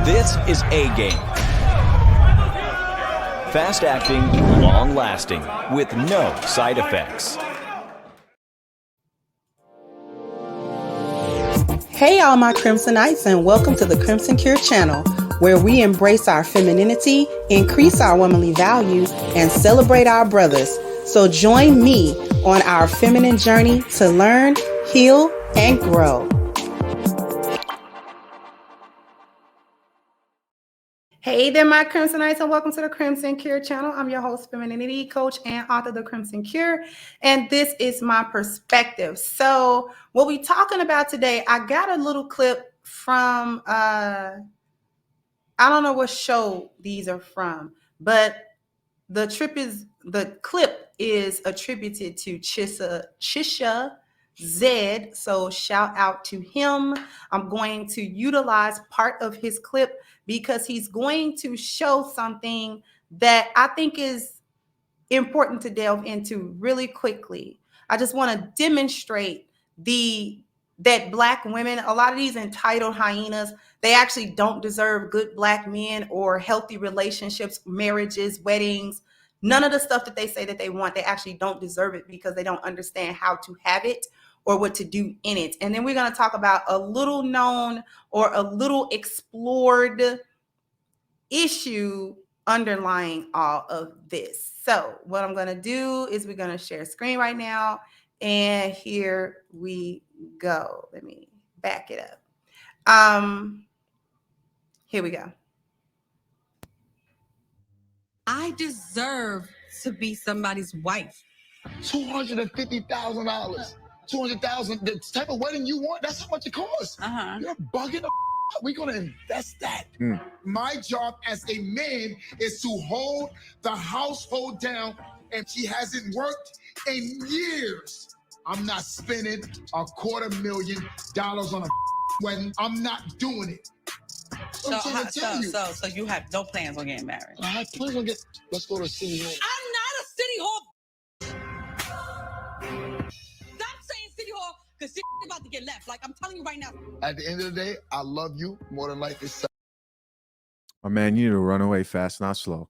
This is A-Game. Fast acting, long lasting, with no side effects. Hey all my Crimsonites, and welcome to the Crimson Cure channel, where we embrace our femininity, increase our womanly value, and celebrate our brothers. So join me on our feminine journey to learn, heal, and grow. Hey there, my Crimsonites, and welcome to the Crimson Cure channel. I'm your host, femininity coach, and author of the Crimson Cure, and this is my perspective. So what we're talking about today, I got a little clip from, I don't know what show these are from, but the clip is attributed to Chisha Zed, so shout out to him. I'm going to utilize part of his clip because he's going to show something that I think is important to delve into really quickly. I just want to demonstrate that Black women, a lot of these entitled hyenas, they actually don't deserve good Black men or healthy relationships, marriages, weddings. None of the stuff that they say that they want, they actually don't deserve it because they don't understand how to have it or what to do in it. And then we're going to talk about a little known or a little explored issue underlying all of this. So what I'm going to do is we're going to share screen right now. And here we go. Let me back it up. Here we go. I deserve to be somebody's wife. $250,000, $200,000. The type of wedding you want, that's how much it costs. You're bugging the. We're gonna invest that. My job as a man is to hold the household down, and she hasn't worked in years. I'm not spending $250,000 on a wedding. I'm not doing it. So you have no plans on getting married? I have plans on let's go to City Hall. I'm not a City Hall. Stop saying City Hall, because shit about to get left. Like, I'm telling you right now. At the end of the day, I love you more than life itself. My man, you need to run away fast, not slow.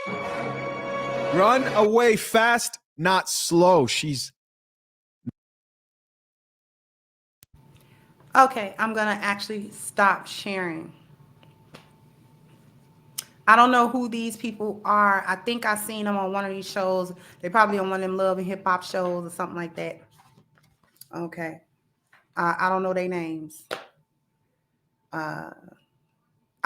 Run away fast, not slow. She's... Okay, I'm going to actually stop sharing. I don't know who these people are. I think I seen them on one of these shows. They probably on one of them love and hip hop shows or something like that. Okay. I don't know their names. I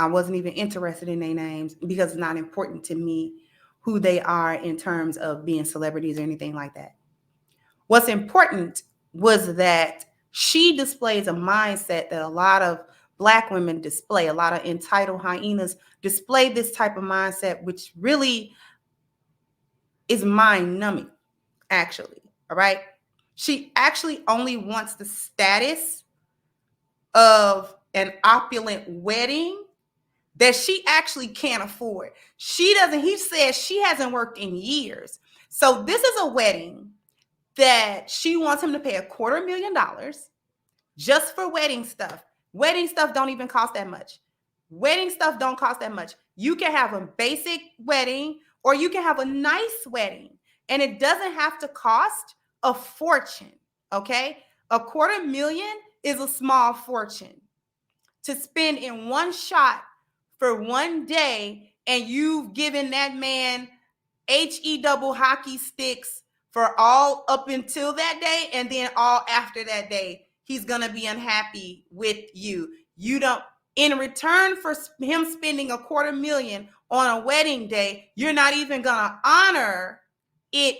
wasn't even interested in their names because it's not important to me who they are in terms of being celebrities or anything like that. What's important was that she displays a mindset that a lot of Black women display, a lot of entitled hyenas display this type of mindset, which really is mind-numbing, actually, all right? She actually only wants the status of an opulent wedding that she actually can't afford. He says she hasn't worked in years. So this is a wedding that she wants him to pay $250,000 just for wedding stuff. Wedding stuff don't even cost that much. Wedding stuff don't cost that much. You can have a basic wedding or you can have a nice wedding, and it doesn't have to cost a fortune, okay? $250,000 is a small fortune to spend in one shot for one day, and you've given that man HE double hockey sticks for all up until that day, and then all after that day, he's gonna be unhappy with you. You don't, in return for him spending $250,000 on a wedding day, you're not even gonna honor it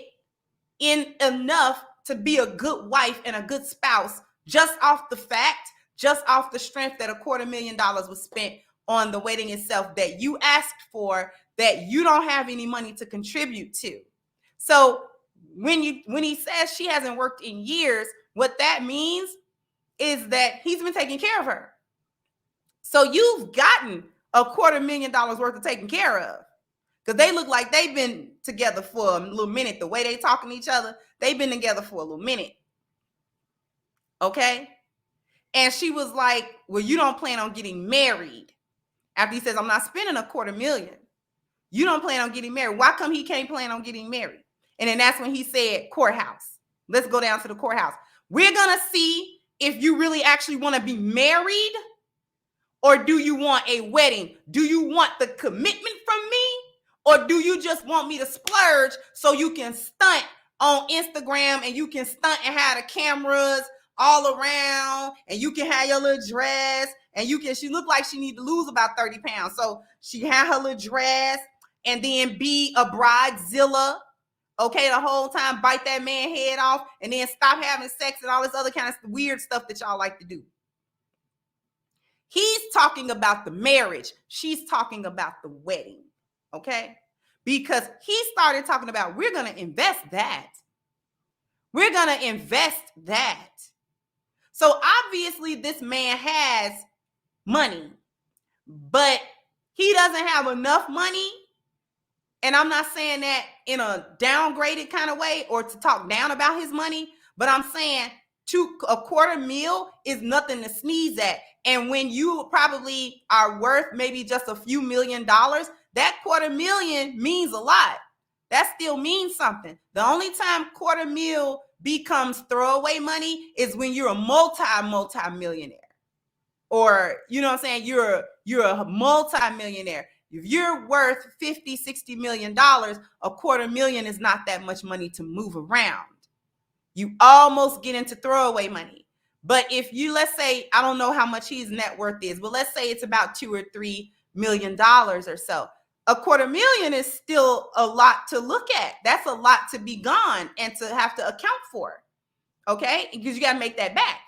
in enough to be a good wife and a good spouse, just off the strength that $250,000 was spent on the wedding itself that you asked for, that you don't have any money to contribute to. So when he says she hasn't worked in years, what that means is that he's been taking care of her. So you've gotten $250,000 worth of taken care of, because they look like they've been together for a little minute. The way they talking to each other, they've been together for a little minute. Okay. And she was like, well, you don't plan on getting married. After he says, I'm not spending $250,000. You don't plan on getting married. Why come he can't plan on getting married? And then that's when he said courthouse. Let's go down to the courthouse. We're going to see if you really actually want to be married, or do you want a wedding? Do you want the commitment from me? Or do you just want me to splurge so you can stunt on Instagram and you can stunt and have the cameras all around and you can have your little dress and she looked like she need to lose about 30 pounds. So she had her little dress and then be a bridezilla, okay, the whole time, bite that man head off and then stop having sex and all this other kind of weird stuff that y'all like to do. He's talking about the marriage. She's talking about the wedding, okay? Because he started talking about, we're going to invest that. We're going to invest that. So obviously this man has money, but he doesn't have enough money. And I'm not saying that in a downgraded kind of way or to talk down about his money, but I'm saying $250,000 is nothing to sneeze at. And when you probably are worth maybe just a few $1,000,000, that $250,000 means a lot. That still means something. The only time $250,000 becomes throwaway money is when you're a multi-millionaire. Or, you know what I'm saying? You're a multi-millionaire. If you're worth $50, $60 million, $250,000 is not that much money to move around. You almost get into throwaway money. But if you, let's say, I don't know how much his net worth is, but let's say it's about $2 or $3 million or so. $250,000 is still a lot to look at. That's a lot to be gone and to have to account for. Okay? Because you got to make that back.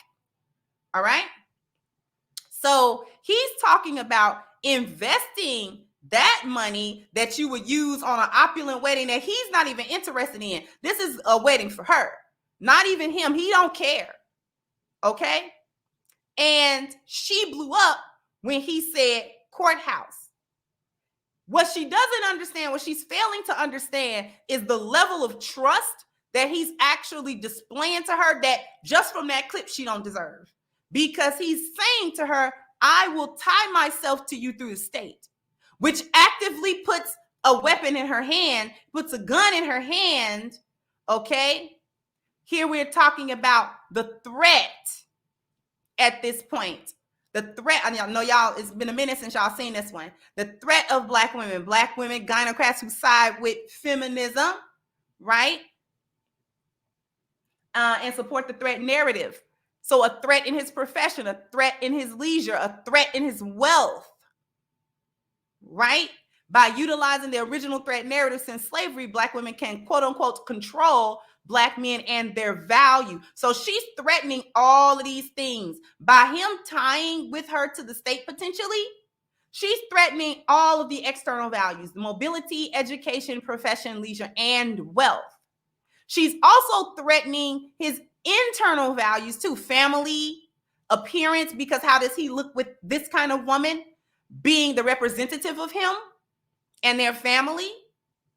All right? So he's talking about investing that money that you would use on an opulent wedding that he's not even interested in. This is a wedding for her, not even him. He don't care. Okay? And she blew up when he said courthouse. What she doesn't understand, what she's failing to understand, is the level of trust that he's actually displaying to her that just from that clip she don't deserve. Because he's saying to her, I will tie myself to you through the state, which actively puts a weapon in her hand, puts a gun in her hand, okay? Here we're talking about the threat at this point. The threat, I know y'all, it's been a minute since y'all seen this one. The threat of black women, gynocrats who side with feminism, right? And support the threat narrative. So a threat in his profession, a threat in his leisure, a threat in his wealth, right? By utilizing the original threat narrative since slavery, black women can, quote unquote, control black men and their value. So she's threatening all of these things. By him tying with her to the state potentially, she's threatening all of the external values, the mobility, education, profession, leisure, and wealth. She's also threatening his internal values too, family, appearance, because how does he look with this kind of woman being the representative of him and their family,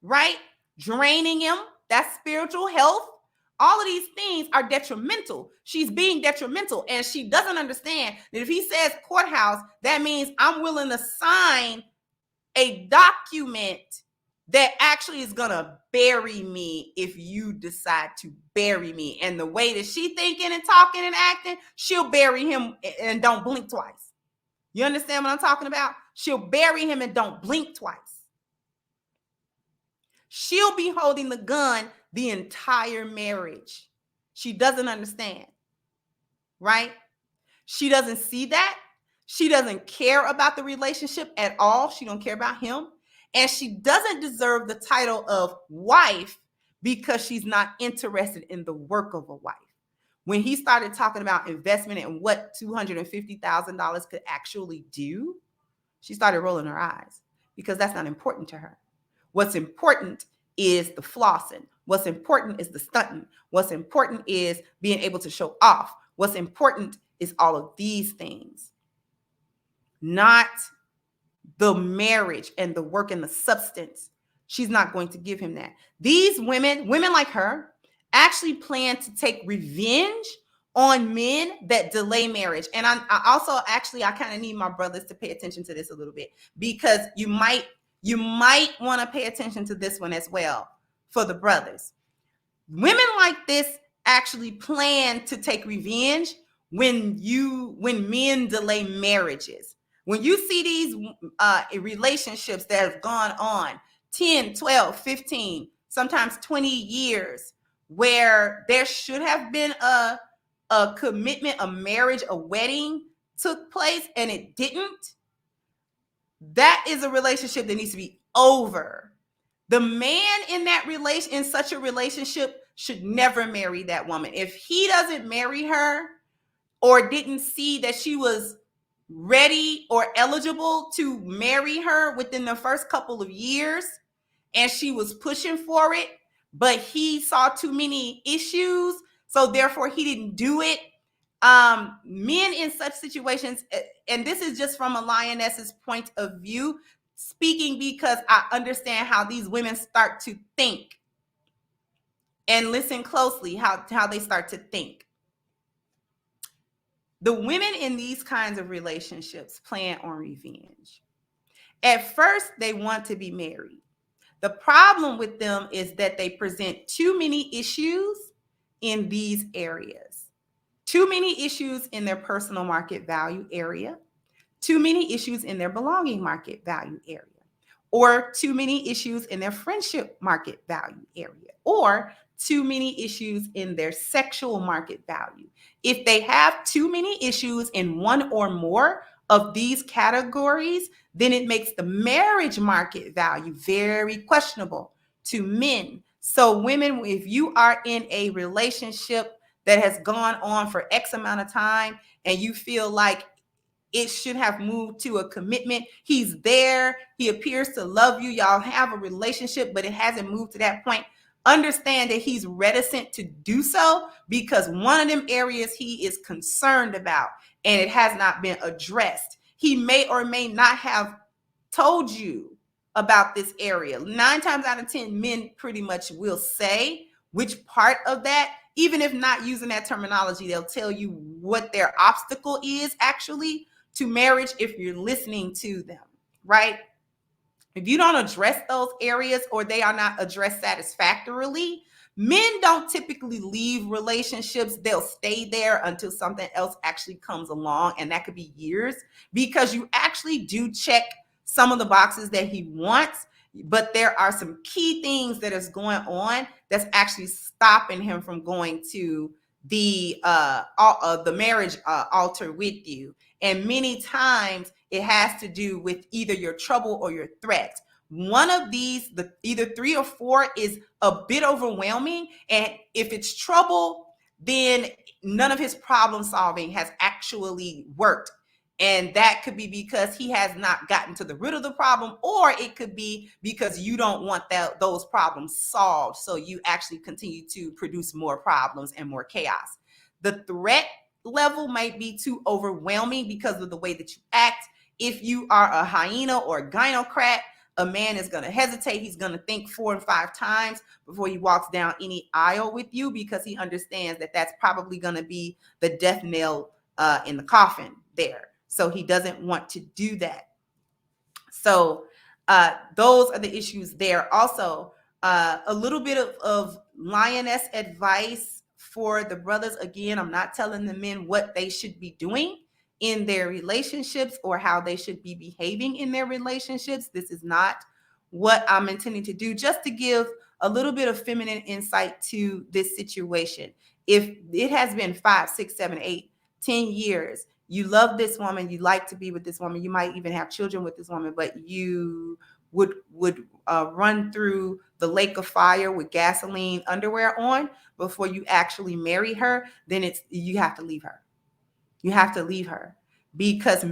right? Draining him. That's spiritual health. All of these things are detrimental. She's being detrimental, and she doesn't understand that if he says courthouse, that means I'm willing to sign a document that actually is going to bury me if you decide to bury me. And the way that she thinking and talking and acting, she'll bury him and don't blink twice. You understand what I'm talking about? She'll bury him and don't blink twice. She'll be holding the gun the entire marriage. She doesn't understand, right? She doesn't see that. She doesn't care about the relationship at all. She don't care about him. And she doesn't deserve the title of wife because she's not interested in the work of a wife. When he started talking about investment and what $250,000 could actually do, she started rolling her eyes because that's not important to her. What's important is the flossing. What's important is the stunting. What's important is being able to show off. What's important is all of these things, not the marriage and the work and the substance. She's not going to give him that. These women like her, actually plan to take revenge on men that delay marriage. And I also actually I kind of need my brothers to pay attention to this a little bit, because you might want to pay attention to this one as well for the brothers. Women like this actually plan to take revenge when men delay marriages. When you see these relationships that have gone on 10, 12, 15, sometimes 20 years, where there should have been a commitment, a marriage, a wedding took place and it didn't, that is a relationship that needs to be over. The man in that in such a relationship should never marry that woman. If he doesn't marry her or didn't see that she was ready or eligible to marry her within the first couple of years, and she was pushing for it, but he saw too many issues, so therefore he didn't do it. Men in such situations, and this is just from a lioness's point of view, speaking because I understand how these women start to think. And listen closely how they start to think. The women in these kinds of relationships plan on revenge. At first, they want to be married. The problem with them is that they present too many issues in these areas. Too many issues in their personal market value area. Too many issues in their belonging market value area. Or too many issues in their friendship market value area. Or too many issues in their sexual market value. If they have too many issues in one or more of these categories, then it makes the marriage market value very questionable to men. So women, if you are in a relationship that has gone on for X amount of time and you feel like it should have moved to a commitment, he's there, he appears to love you, y'all have a relationship, but it hasn't moved to that point, understand that he's reticent to do so because one of them areas he is concerned about and it has not been addressed. He may or may not have told you about this area. 9 times out of 10, men pretty much will say which part of that, even if not using that terminology, they'll tell you what their obstacle is actually to marriage if you're listening to them, right? If you don't address those areas or they are not addressed satisfactorily, men don't typically leave relationships. They'll stay there until something else actually comes along, and that could be years, because you actually do check some of the boxes that he wants, but there are some key things that is going on that's actually stopping him from going to the marriage altar with you. And many times it has to do with either your trouble or your threats. One of these, either 3 or 4, is a bit overwhelming. And if it's trouble, then none of his problem solving has actually worked. And that could be because he has not gotten to the root of the problem, or it could be because you don't want those problems solved. So you actually continue to produce more problems and more chaos. The threat level might be too overwhelming because of the way that you act. If you are a hyena or a gynocrat, a man is going to hesitate. He's going to think 4 and 5 times before he walks down any aisle with you, because he understands that that's probably going to be the death nail in the coffin there. So he doesn't want to do that. So those are the issues there. Also, a little bit of lioness advice for the brothers. Again, I'm not telling the men what they should be doing in their relationships or how they should be behaving in their relationships. This is not what I'm intending to do, just to give a little bit of feminine insight to this situation. If it has been 5, 6, 7, 8, 10 years, you love this woman, you like to be with this woman, you might even have children with this woman, but you would run through the lake of fire with gasoline underwear on before you actually marry her, then you have to leave her. You have to leave her, because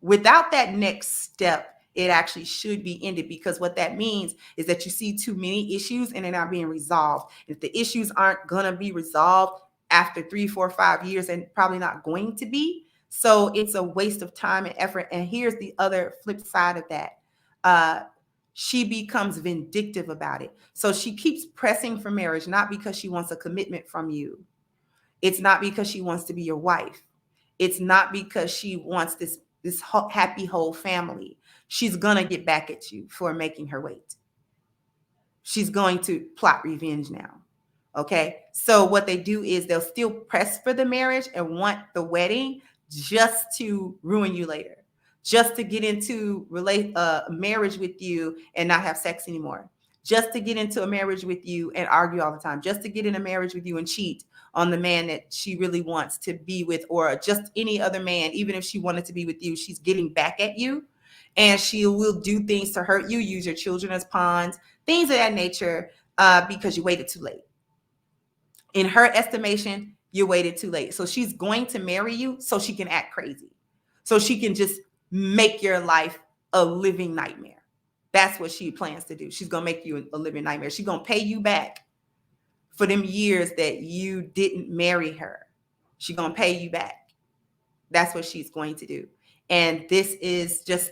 without that next step, it actually should be ended, because what that means is that you see too many issues and they're not being resolved. If the issues aren't going to be resolved after 3, 4, 5 years, and probably not going to be, so it's a waste of time and effort. And here's the other flip side of that. She becomes vindictive about it. So she keeps pressing for marriage, not because she wants a commitment from you. It's not because she wants to be your wife. It's not because she wants this happy whole family. She's going to get back at you for making her wait. She's going to plot revenge now. Okay. So what they do is they'll still press for the marriage and want the wedding just to ruin you later, just to get into marriage with you and not have sex anymore, just to get into a marriage with you and argue all the time, just to get in a marriage with you and cheat on the man that she really wants to be with, or just any other man. Even if she wanted to be with you, she's getting back at you, and she will do things to hurt you, use your children as pawns, things of that nature, because you waited too late. In her estimation, you waited too late. So she's going to marry you so she can act crazy, so she can just make your life a living nightmare. That's what she plans to do. She's going to make you a living nightmare. She's going to pay you back for them years that you didn't marry her. She's going to pay you back. That's what she's going to do. And this is just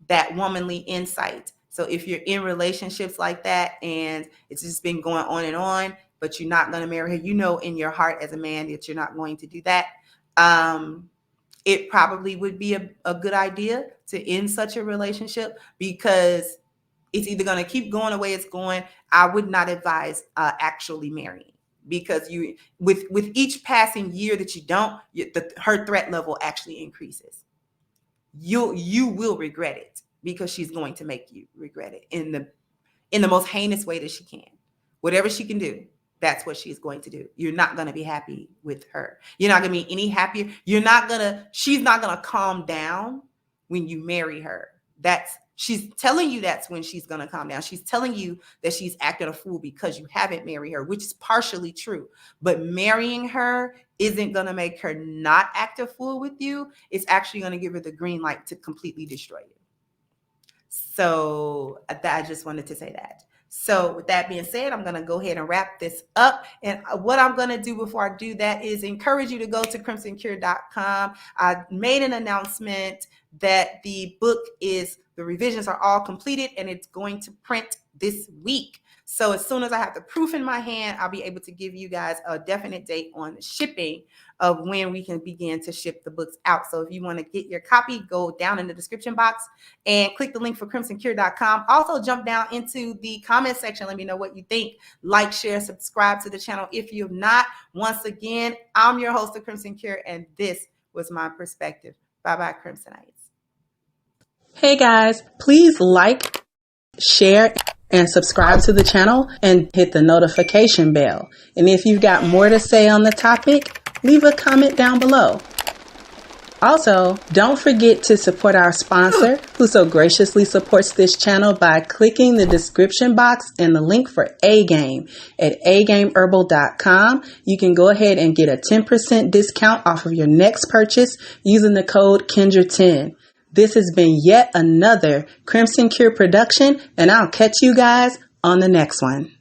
that womanly insight. So if you're in relationships like that and it's just been going on, but you're not going to marry her, you know in your heart as a man that you're not going to do that. It probably would be a good idea to end such a relationship, because it's either going to keep going the way it's going. I would not advise actually marrying, because you with each passing year that you don't, her threat level actually increases. You will regret it, because she's going to make you regret it in the most heinous way that she can. Whatever she can do, that's what she's going to do. You're not going to be happy with her. You're not going to be any happier. She's not going to calm down when you marry her. She's telling you that's when she's going to calm down. She's telling you that she's acting a fool because you haven't married her, which is partially true. But marrying her isn't going to make her not act a fool with you. It's actually going to give her the green light to completely destroy you. So I just wanted to say that. So with that being said, I'm going to go ahead and wrap this up. And what I'm going to do before I do that is encourage you to go to crimsoncure.com. I made an announcement that the revisions are all completed and it's going to print this week. So as soon as I have the proof in my hand, I'll be able to give you guys a definite date on the shipping of when we can begin to ship the books out. So if you want to get your copy, go down in the description box and click the link for crimsoncure.com. Also jump down into the comment section. Let me know what you think. Like, share, subscribe to the channel if you have not. Once again, I'm your host of Crimson Cure, and this was my perspective. Bye-bye, Crimsonites. Hey guys, please like, share, and subscribe to the channel and hit the notification bell. And if you've got more to say on the topic, leave a comment down below. Also, don't forget to support our sponsor, who so graciously supports this channel by clicking the description box and the link for A-Game at agameherbal.com. You can go ahead and get a 10% discount off of your next purchase using the code Kendra10. This has been yet another Crimson Cure production, and I'll catch you guys on the next one.